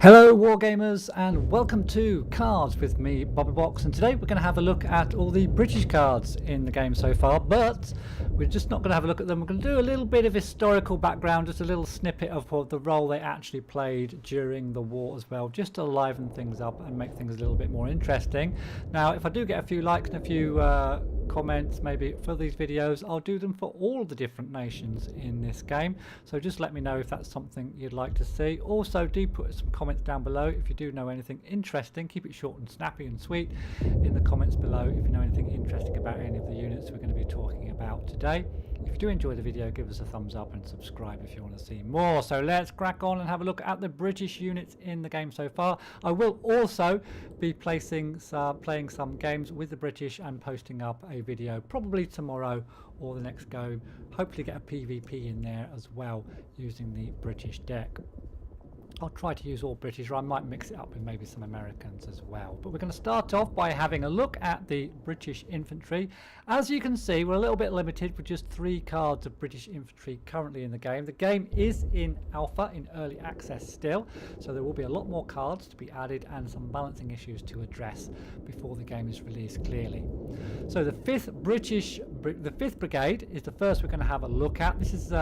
Hello Wargamers and welcome to Cards with me, Bubblebox, and today we're going to have a look at all the British cards in the game so far, but we're just not going to have a look at them. We're going to do a little bit of historical background, just a little snippet of the role they actually played during the war as well, just to liven things up and make things a little bit more interesting. Now if I do get a few likes and a few comments maybe for these videos, I'll do them for all the different nations in this game, so just let me know if that's something you'd like to see. Also do put some comments down below if you do know anything interesting. Keep it short and snappy and sweet in the comments below if you know anything interesting about any of the units we're going to be talking about today. If you do enjoy the video, give us a thumbs up and subscribe if you want to see more. So let's crack on and have a look at the British units in the game so far. I will also be playing some games with the British and posting up a video probably tomorrow or the next go. Hopefully get a PvP in there as well using the British deck. I'll try to use all British, or I might mix it up with maybe some Americans as well. But we're going to start off by having a look at the British infantry. As you can see, we're a little bit limited with just 3 cards of British infantry currently in the game. The game is in alpha, in early access still, so there will be a lot more cards to be added and some balancing issues to address before the game is released clearly. So the 5th Brigade is the first we're going to have a look at. This is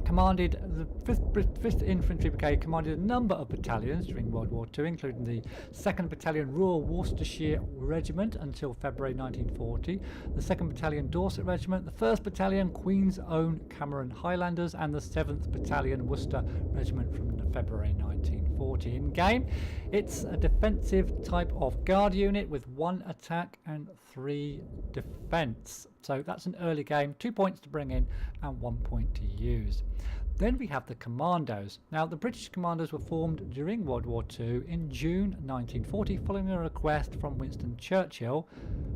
commanded, the 5th Infantry Brigade commanded a number of battalions during World War II, including the 2nd Battalion Royal Worcestershire Regiment until February 1940, the 2nd Battalion Dorset Regiment, the 1st Battalion Queen's Own Cameron Highlanders, and the 7th Battalion Worcester Regiment from February 1940. In game, it's a defensive type of guard unit with 1 attack and 3 defense. So that's an early game, 2 points to bring in and 1 point to use. Then we have the commandos. Now the British commandos were formed during World War II in June 1940 following a request from Winston Churchill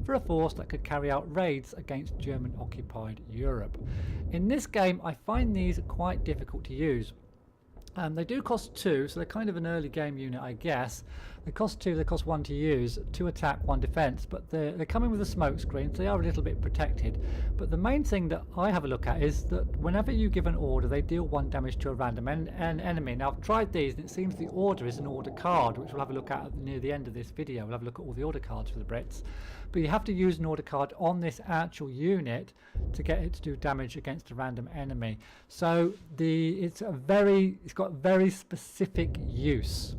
for a force that could carry out raids against German occupied Europe. In this game I find these quite difficult to use. They do cost 2, so they're kind of an early game unit, I guess. They cost 2, they cost 1 to use, 2 attack, 1 defense, but they're coming with a smoke screen, so they are a little bit protected. But the main thing that I have a look at is that whenever you give an order, they deal 1 damage to a random enemy. Now I've tried these and it seems the order is an order card, which we'll have a look at near the end of this video. We'll have a look at all the order cards for the Brits. But you have to use an order card on this actual unit to get it to do damage against a random enemy. So it's got very specific use,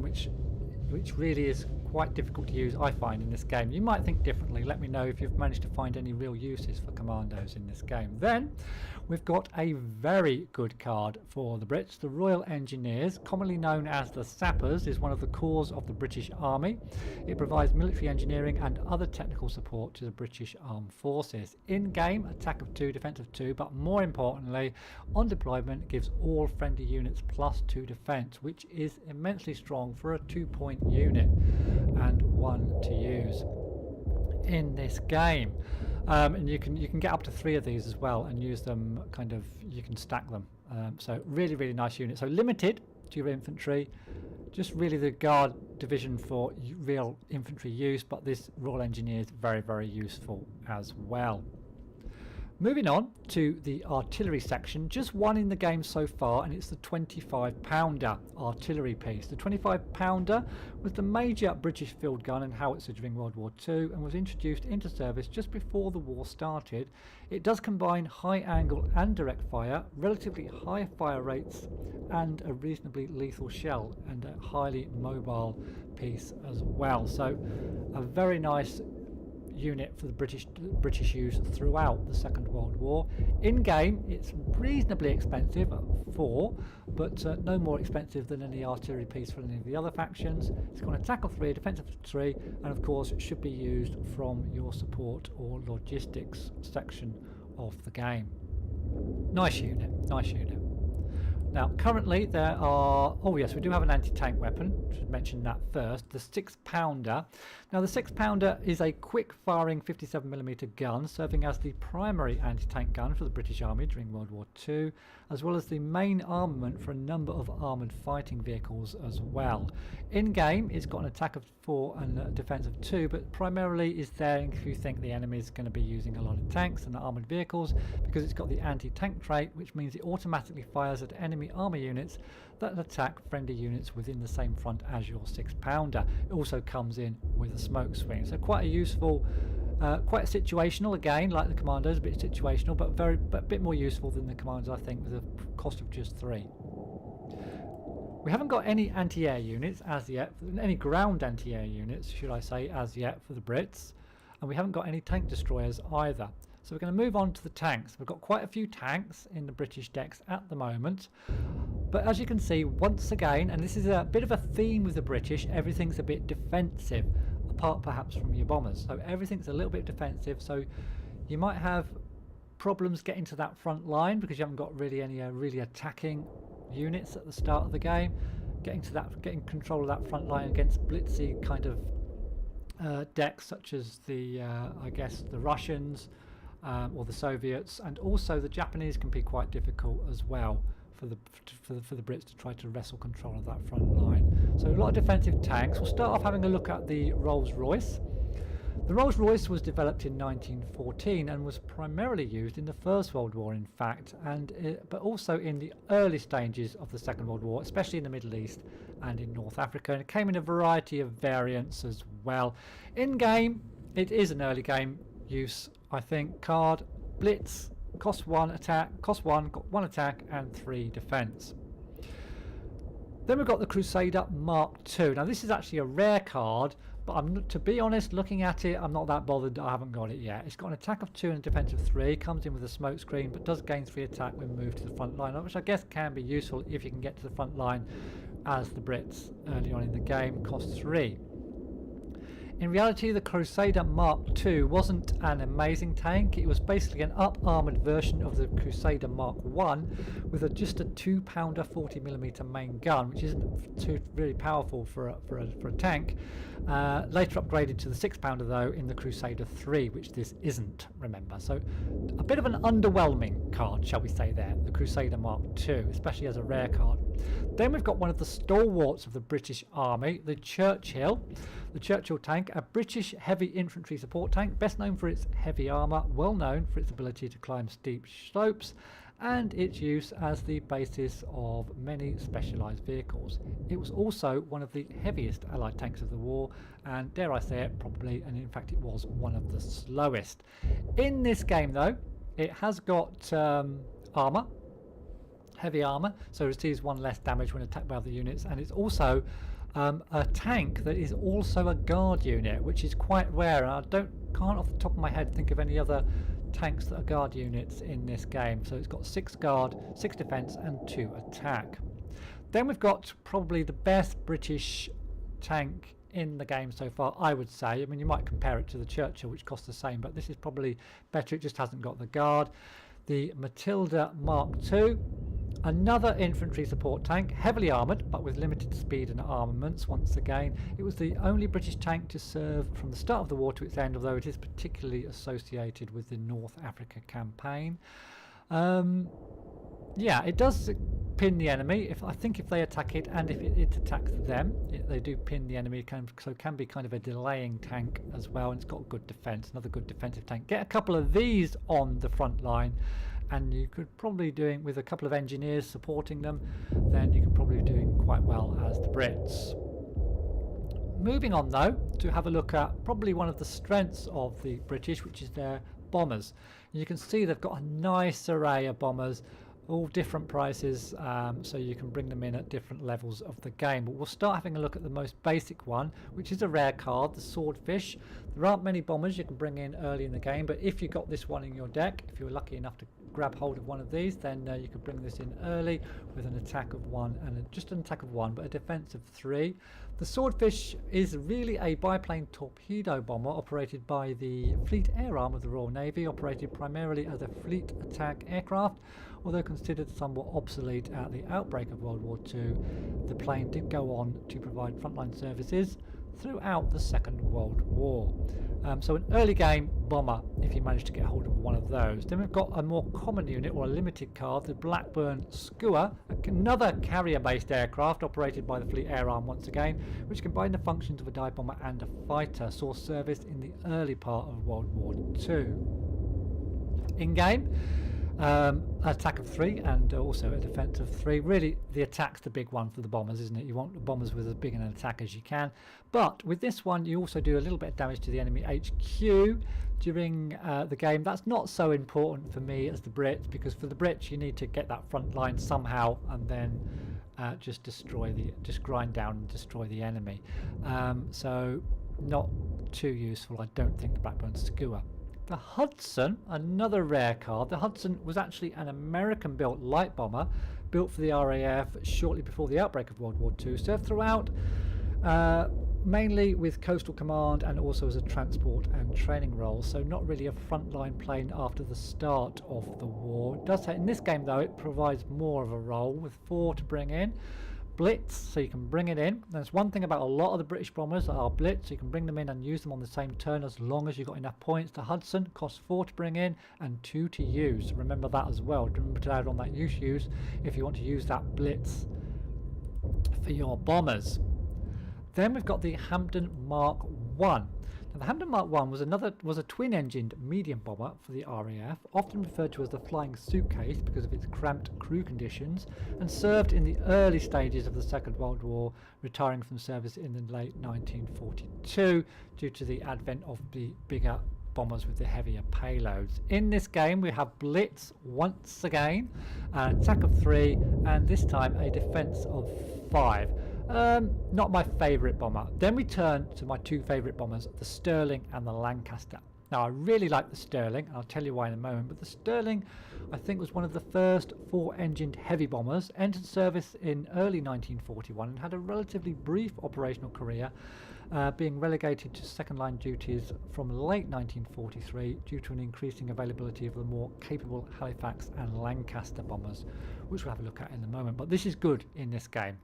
which really is quite difficult to use, I find, in this game. You might think differently. Let me know if you've managed to find any real uses for commandos in this game. Then we've got a very good card for the Brits. The Royal Engineers, commonly known as the Sappers, is one of the corps of the British Army. It provides military engineering and other technical support to the British Armed Forces. In game, attack of 2, defense of 2, but more importantly, on deployment gives all friendly units +2 defense, which is immensely strong for a 2-point unit and 1 to use in this game. And you can get up to 3 of these as well and use them you can stack them. So really nice unit. So limited to your infantry, just really the guard division for real infantry use, but this Royal Engineer is very useful as well. Moving on to the artillery section, just 1 in the game so far, and it's the 25-pounder artillery piece. The 25-pounder was the major British field gun and howitzer during World War II and was introduced into service just before the war started. It does combine high angle and direct fire, relatively high fire rates, and a reasonably lethal shell, and a highly mobile piece as well. So a very nice unit for the British use throughout the Second World War. In game it's reasonably expensive at 4, but no more expensive than any artillery piece for any of the other factions. It's got an attack of 3, defense of 3, and of course it should be used from your support or logistics section of the game. Nice unit. Now currently there are, oh yes, we do have an anti-tank weapon, should mention that first, the 6-pounder. Now the 6-pounder is a quick firing 57mm gun serving as the primary anti-tank gun for the British Army during World War II, as well as the main armament for a number of armoured fighting vehicles as well. In game it's got an attack of 4 and a defense of 2, but primarily is there if you think the enemy is going to be using a lot of tanks and armoured vehicles, because it's got the anti-tank trait, which means it automatically fires at enemy heavy armour units that attack friendly units within the same front as your 6-pounder. It also comes in with a smoke screen, so quite a useful, quite situational again, like the Commandos, a bit situational, but a bit more useful than the Commandos, I think, with a cost of just 3. We haven't got any anti-air units as yet, any ground anti-air units, should I say, as yet for the Brits, and we haven't got any tank destroyers either. So we're going to move on to the tanks. We've got quite a few tanks in the British decks at the moment, but as you can see, once again, and this is a bit of a theme with the British, everything's a bit defensive, apart perhaps from your bombers. So everything's a little bit defensive, so you might have problems getting to that front line because you haven't got really any really attacking units at the start of the game. Getting control of that front line against blitzy kind of decks such as the I guess the Russians or the Soviets, and also the Japanese can be quite difficult as well for the Brits to try to wrestle control of that front line. So a lot of defensive tanks. We'll start off having a look at the Rolls-Royce. The Rolls-Royce was developed in 1914 and was primarily used in the First World War, in fact, but also in the early stages of the Second World War, especially in the Middle East and in North Africa. And it came in a variety of variants as well. In game, it is an early game use, I think. Card, Blitz, cost 1 attack, got 1 attack and 3 defense. Then we've got the Crusader Mark II. Now this is actually a rare card, but to be honest, looking at it, I'm not that bothered. I haven't got it yet. It's got an attack of 2 and a defense of 3. Comes in with a smoke screen, but does gain 3 attack when moved to the front line, which I guess can be useful if you can get to the front line, as the Brits early on in the game. Cost 3. In reality, the Crusader Mark II wasn't an amazing tank. It was basically an up-armoured version of the Crusader Mark I with just a 2-pounder 40mm main gun, which isn't too really powerful for a tank. Later upgraded to the 6-pounder though in the Crusader III, which this isn't, remember. So a bit of an underwhelming card, shall we say there, the Crusader Mark II, especially as a rare card. Then we've got one of the stalwarts of the British Army, the Churchill. The Churchill tank, a British heavy infantry support tank, best known for its heavy armour, well known for its ability to climb steep slopes, and its use as the basis of many specialised vehicles. It was also one of the heaviest Allied tanks of the war, and dare I say it, probably, and in fact it was one of the slowest. In this game though, it has got armour, heavy armour, so it receives 1 less damage when attacked by other units, and it's also a tank that is also a guard unit, which is quite rare, and I can't off the top of my head think of any other tanks that are guard units in this game. So it's got 6 guard, 6 defense and 2 attack. Then we've got probably the best British tank in the game so far, I would say. I mean, you might compare it to the Churchill, which costs the same, but this is probably better. It just hasn't got the guard. The Matilda Mark II, another infantry support tank, heavily armoured but with limited speed and armaments. Once again, it was the only British tank to serve from the start of the war to its end, although it is particularly associated with the North Africa campaign. Yeah, it does pin the enemy. I think if they attack it and if it attacks them, they do pin the enemy, so it can be kind of a delaying tank as well, and it's got good defense, another good defensive tank. Get a couple of these on the front line and you could probably doing with a couple of engineers supporting them, then you could probably be doing quite well as the Brits. Moving on though to have a look at probably one of the strengths of the British, which is their bombers. You can see they've got a nice array of bombers, all different prices, so you can bring them in at different levels of the game. But we'll start having a look at the most basic one, which is a rare card, the Swordfish. There aren't many bombers you can bring in early in the game, but if you got this one in your deck, if you were lucky enough to grab hold of one of these, then you could bring this in early with an attack of 1 and just an attack of 1 but a defense of 3. The Swordfish is really a biplane torpedo bomber operated by the Fleet Air Arm of the Royal Navy, operated primarily as a fleet attack aircraft. Although considered somewhat obsolete at the outbreak of World War II, the plane did go on to provide frontline services throughout the Second World War. So an early game bomber if you manage to get hold of one of those. Then we've got a more common unit, or a limited card, the Blackburn Skua, another carrier based aircraft operated by the Fleet Air Arm once again, which combined the functions of a dive bomber and a fighter. Saw service in the early part of World War II. In game, Attack of 3 and also a defense of 3. Really, the attack's the big one for the bombers, isn't it? You want the bombers with as big an attack as you can. But with this one, you also do a little bit of damage to the enemy HQ during the game. That's not so important for me as the Brits, because for the Brits, you need to get that front line somehow and then just grind down and destroy the enemy. So not too useful, I don't think, the Blackburn Skua. The Hudson, another rare card. The Hudson was actually an American-built light bomber built for the RAF shortly before the outbreak of World War II. Served throughout, mainly with Coastal Command and also as a transport and training role. So not really a frontline plane after the start of the war. It does in this game, though, it provides more of a role with 4 to bring in. Blitz, so you can bring it in. There's one thing about a lot of the British bombers that are blitz, so you can bring them in and use them on the same turn as long as you've got enough points. The Hudson costs 4 to bring in and 2 to use. Remember that as well. Remember to add on that use if you want to use that blitz for your bombers. Then we've got the Hampden Mark 1. Now, the Hampden Mark 1 was a twin-engined medium bomber for the RAF, often referred to as the flying suitcase because of its cramped crew conditions, and served in the early stages of the Second World War, retiring from service in the late 1942 due to the advent of the bigger bombers with the heavier payloads. In this game we have Blitz once again, an attack of 3, and this time a defense of 5. Not my favourite bomber. Then we turn to my 2 favourite bombers, the Sterling and the Lancaster. Now, I really like the Sterling, and I'll tell you why in a moment, but the Sterling, I think, was one of the first 4-engined heavy bombers, entered service in early 1941 and had a relatively brief operational career, being relegated to second-line duties from late 1943 due to an increasing availability of the more capable Halifax and Lancaster bombers, which we'll have a look at in a moment. But this is good in this game.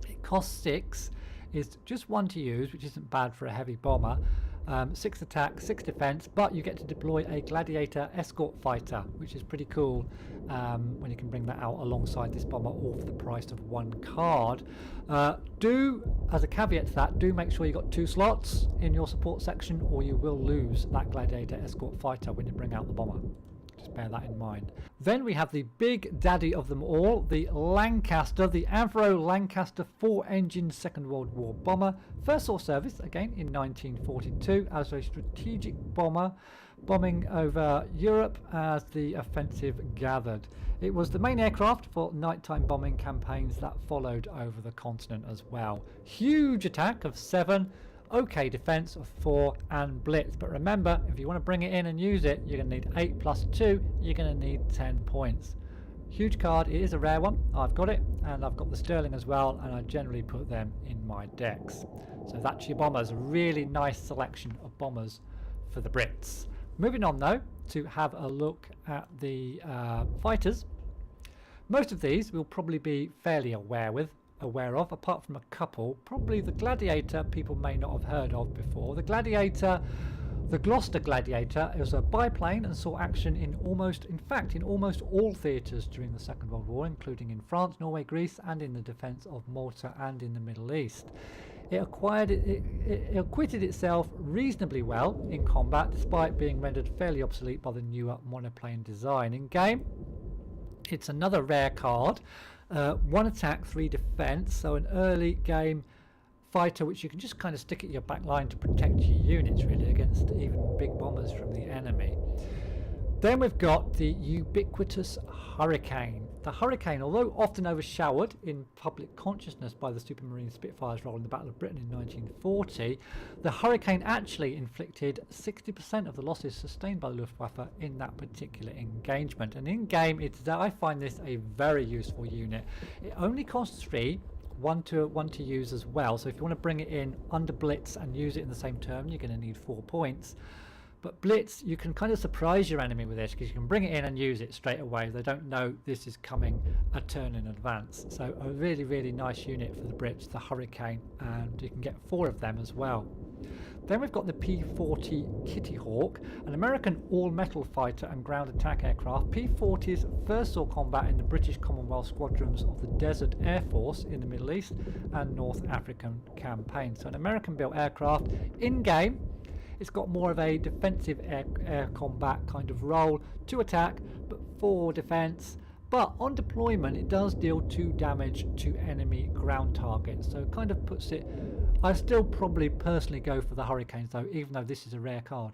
It costs 6, is just 1 to use, which isn't bad for a heavy bomber. 6 attack, 6 defense, but you get to deploy a Gladiator escort fighter, which is pretty cool when you can bring that out alongside this bomber, all for the price of 1 card. As a caveat to that, do make sure you got 2 slots in your support section, or you will lose that Gladiator escort fighter when you bring out the bomber. Just bear that in mind. Then we have the big daddy of them all, the Lancaster, the Avro Lancaster 4-engine Second World War bomber. First saw service again in 1942 as a strategic bomber, bombing over Europe as the offensive gathered. It was the main aircraft for nighttime bombing campaigns that followed over the continent as well. Huge attack of 7. Okay defense of 4 and blitz, but remember, if you want to bring it in and use it, you're going to need 8 plus 2, you're going to need 10 points. Huge card. It is a rare one. I've got it, and I've got the Sterling as well, and I generally put them in my decks. So that's your bombers. Really nice selection of bombers for the Brits. Moving on though to have a look at the fighters. Most of these we'll probably be fairly aware of, apart from a couple. Probably the Gladiator people may not have heard of before. The Gladiator, the Gloucester Gladiator, is a biplane and saw action in almost all theatres during the Second World War, including in France, Norway, Greece, and in the defence of Malta and in the Middle East. It acquitted itself reasonably well in combat, despite being rendered fairly obsolete by the newer monoplane design. In game, it's another rare card. 1 attack, 3 defense, so an early game fighter which you can just kind of stick at your back line to protect your units really against even big bombers from the enemy. Then we've got the ubiquitous Hurricane. The Hurricane, although often overshadowed in public consciousness by the Supermarine Spitfire's role in the Battle of Britain in 1940, the Hurricane actually inflicted 60% of the losses sustained by the Luftwaffe in that particular engagement. And in game, I find this a very useful unit. It only costs 3, one to use as well. So if you want to bring it in under Blitz and use it in the same turn, you're going to need 4 points. But Blitz, you can kind of surprise your enemy with this because you can bring it in and use it straight away. They don't know this is coming a turn in advance. So a really, really nice unit for the Brits, the Hurricane, and you can get 4 of them as well. Then we've got the P-40 Kitty Hawk, an American all-metal fighter and ground attack aircraft. P-40s first saw combat in the British Commonwealth squadrons of the Desert Air Force in the Middle East and North African campaign. So an American-built aircraft. In-game, it's got more of a defensive air combat kind of role, 2 attack but 4 defense. But on deployment it does deal 2 damage to enemy ground targets, so it kind of puts it... I still probably personally go for the Hurricanes though, even though this is a rare card,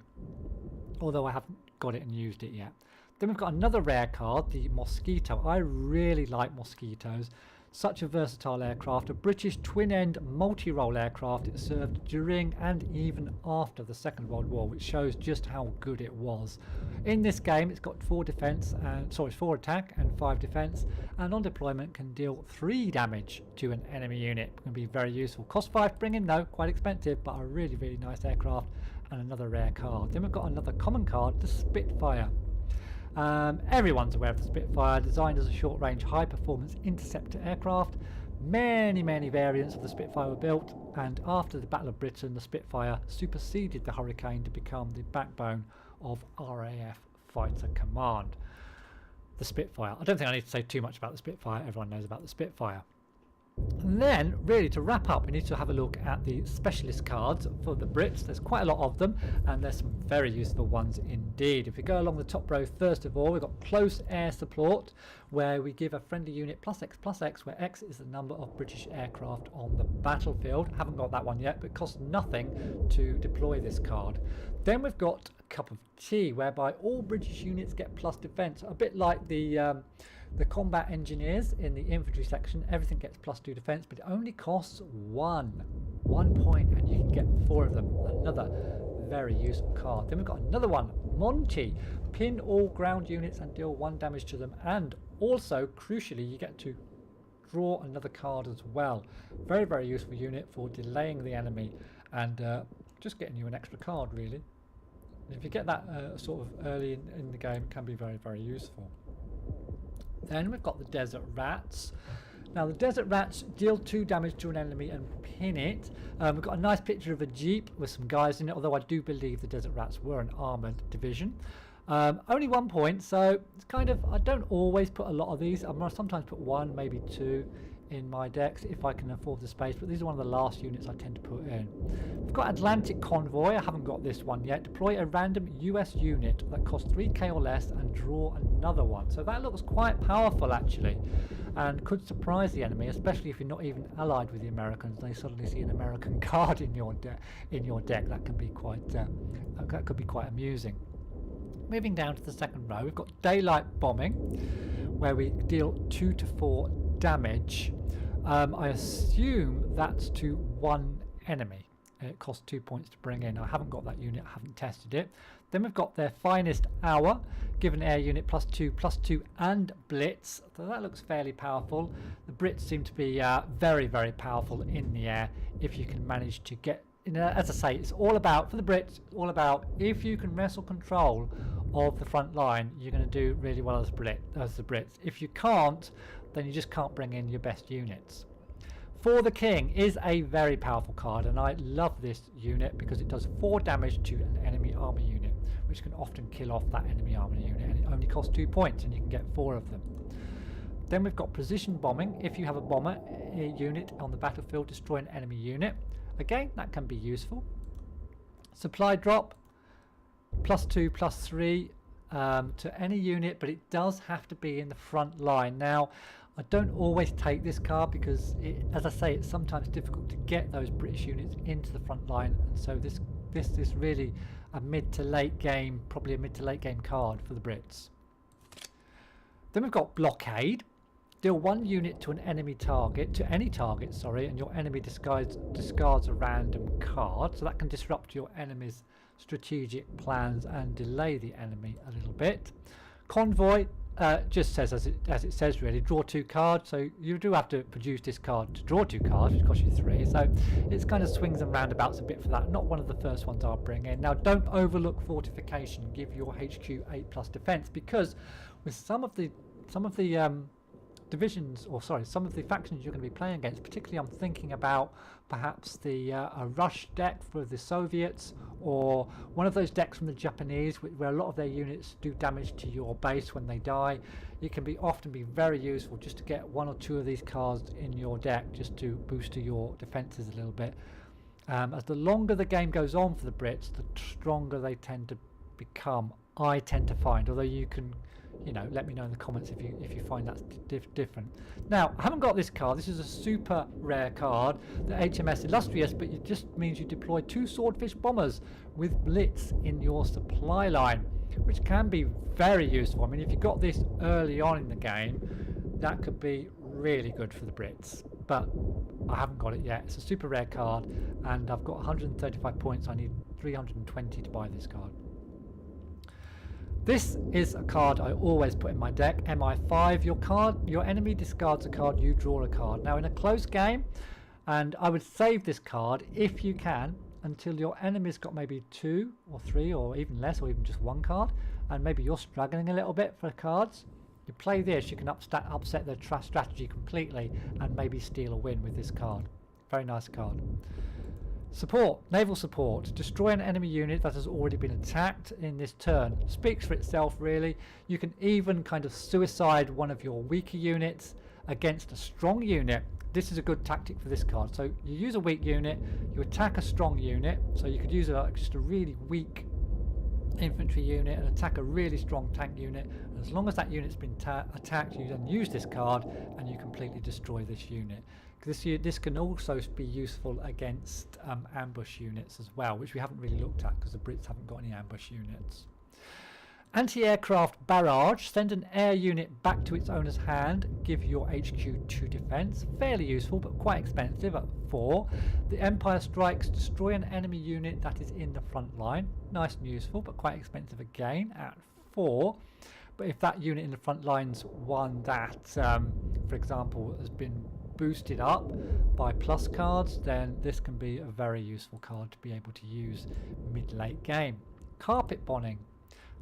although I haven't got it and used it yet. Then we've got another rare card, the Mosquito. I really like Mosquitoes. Such a versatile aircraft, a British twin-end multi-role aircraft. It served during and even after the Second World War, which shows just how good it was. In this game, it's got 4 attack and 5 defense, and on deployment can deal 3 damage to an enemy unit. It can be very useful. Cost 5 to bring in though, quite expensive, but a really, really nice aircraft, and another rare card. Then we've got another common card, the Spitfire. Everyone's aware of the Spitfire, designed as a short-range, high-performance interceptor aircraft. Many variants of the Spitfire were built, and after the Battle of Britain, the Spitfire superseded the Hurricane to become the backbone of RAF Fighter Command. The Spitfire. I don't think I need to say too much about the Spitfire, everyone knows about the Spitfire. And then, really, to wrap up, we need to have a look at the specialist cards for the Brits. There's quite a lot of them, and there's some very useful ones indeed. If we go along the top row, first of all, we've got close air support, where we give a friendly unit +X, where X is the number of British aircraft on the battlefield. Haven't got that one yet, but it costs nothing to deploy this card. Then we've got Cup of Tea, whereby all British units get plus defense, a bit like the combat engineers in the infantry section. Everything gets +2 defense, but it only costs one point, and you can get 4 of them. Another very useful card. Then we've got another one, Monty. Pin all ground units and deal 1 damage to them, and also crucially you get to draw another card as well. Very useful unit for delaying the enemy and just getting you an extra card, really. If you get that sort of early in the game, it can be very useful. Then we've got the Desert Rats. Now the Desert Rats deal 2 damage to an enemy and pin it. We've got a nice picture of a Jeep with some guys in it, although I do believe the Desert Rats were an armoured division. Only 1 point, so it's kind of... I don't always put a lot of these. I sometimes put 1, maybe 2 in my decks if I can afford the space, but these are one of the last units I tend to put in. We've got Atlantic Convoy. I haven't got this one yet. Deploy a random US unit that costs 3k or less and draw another one. So that looks quite powerful actually, and could surprise the enemy, especially if you're not even allied with the Americans. They suddenly see an American card in your deck. That can be quite that could be quite amusing. Moving down to the second row, we've got Daylight Bombing, where we deal 2 to 4 damage. I assume that's to 1 enemy. It costs 2 points to bring in. I haven't got that unit, I haven't tested it. Then we've got their Finest Hour, give an air unit +2/+2 and Blitz. So that looks fairly powerful. The Brits seem to be very powerful in the air if you can manage to get... as I say, it's all about, for the Brits, it's all about if you can wrestle control of the front line, you're going to do really well as the Brits. If you can't, then you just can't bring in your best units. For the King is a very powerful card, and I love this unit because it does 4 damage to an enemy armor unit, which can often kill off that enemy armor unit, and it only costs 2 points and you can get 4 of them. Then we've got Precision Bombing. If you have a bomber unit on the battlefield, destroy an enemy unit. Again, that can be useful. Supply Drop, +2/+3 to any unit, but it does have to be in the front line. Now, I don't always take this card because, as I say, it's sometimes difficult to get those British units into the front line, and so this is really a mid to late game, probably a mid to late game card for the Brits. Then we've got Blockade. Deal 1 unit to an enemy target, and your enemy discards a random card, so that can disrupt your enemy's strategic plans and delay the enemy a little bit. Convoy just says as it says, really, draw 2 cards, so you do have to produce this card to draw 2 cards, which costs you 3, so it's kind of swings and roundabouts a bit for that. Not one of the first ones I'll bring in. Now, don't overlook Fortification. Give your HQ 8+ defense, because with some of the divisions, or sorry, some of the factions you're going to be playing against, particularly I'm thinking about perhaps the a rush deck for the Soviets, or one of those decks from the Japanese where a lot of their units do damage to your base when they die. It can often be very useful just to get 1 or 2 of these cards in your deck, just to boost your defenses a little bit. As the longer the game goes on for the Brits, the stronger they tend to become, I tend to find, although you can, you know, let me know in the comments if you find that's different. Now, I haven't got this card. This is a super rare card, the HMS Illustrious, but it just means you deploy 2 Swordfish bombers with Blitz in your supply line, which can be very useful. I mean, if you got this early on in the game, that could be really good for the Brits, but I haven't got it yet. It's a super rare card, and I've got 135 points. I need 320 to buy this card. This is a card I always put in my deck, MI5. Your enemy discards a card, you draw a card. Now in a close game, and I would save this card if you can until your enemy's got maybe 2 or 3 or even less, or even just 1 card, and maybe you're struggling a little bit for cards. You play this, you can upset their strategy completely and maybe steal a win with this card. Very nice card. Support, naval support. Destroy an enemy unit that has already been attacked in this turn. Speaks for itself, really. You can even kind of suicide one of your weaker units against a strong unit. This is a good tactic for this card. So you use a weak unit, you attack a strong unit. So you could use just a really weak infantry unit and attack a really strong tank unit. And as long as that unit's been attacked, you then use this card and you completely destroy this unit. This can also be useful against ambush units as well, which we haven't really looked at because the Brits haven't got any ambush units. Anti-aircraft barrage. Send an air unit back to its owner's hand. Give your HQ 2 defense. Fairly useful, but quite expensive at 4. The Empire strikes. Destroy an enemy unit that is in the front line. Nice and useful, but quite expensive again at 4. But if that unit in the front line's one that, for example, has been boosted up by plus cards, then this can be a very useful card to be able to use mid-late game. Carpet bombing.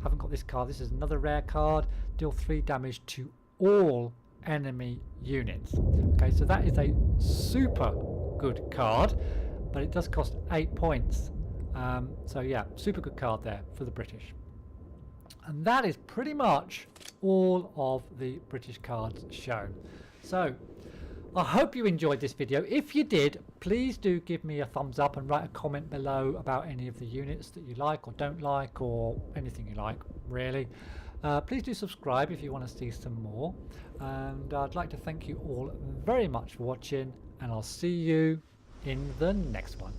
Haven't got this card. This is another rare card. Deal 3 damage to all enemy units. Okay, so that is a super good card, but it does cost 8 points. So yeah, super good card there for the British. And that is pretty much all of the British cards shown. So I hope you enjoyed this video. If you did, please do give me a thumbs up and write a comment below about any of the units that you like or don't like, or anything you like, really. Please do subscribe if you want to see some more. And I'd like to thank you all very much for watching, and I'll see you in the next one.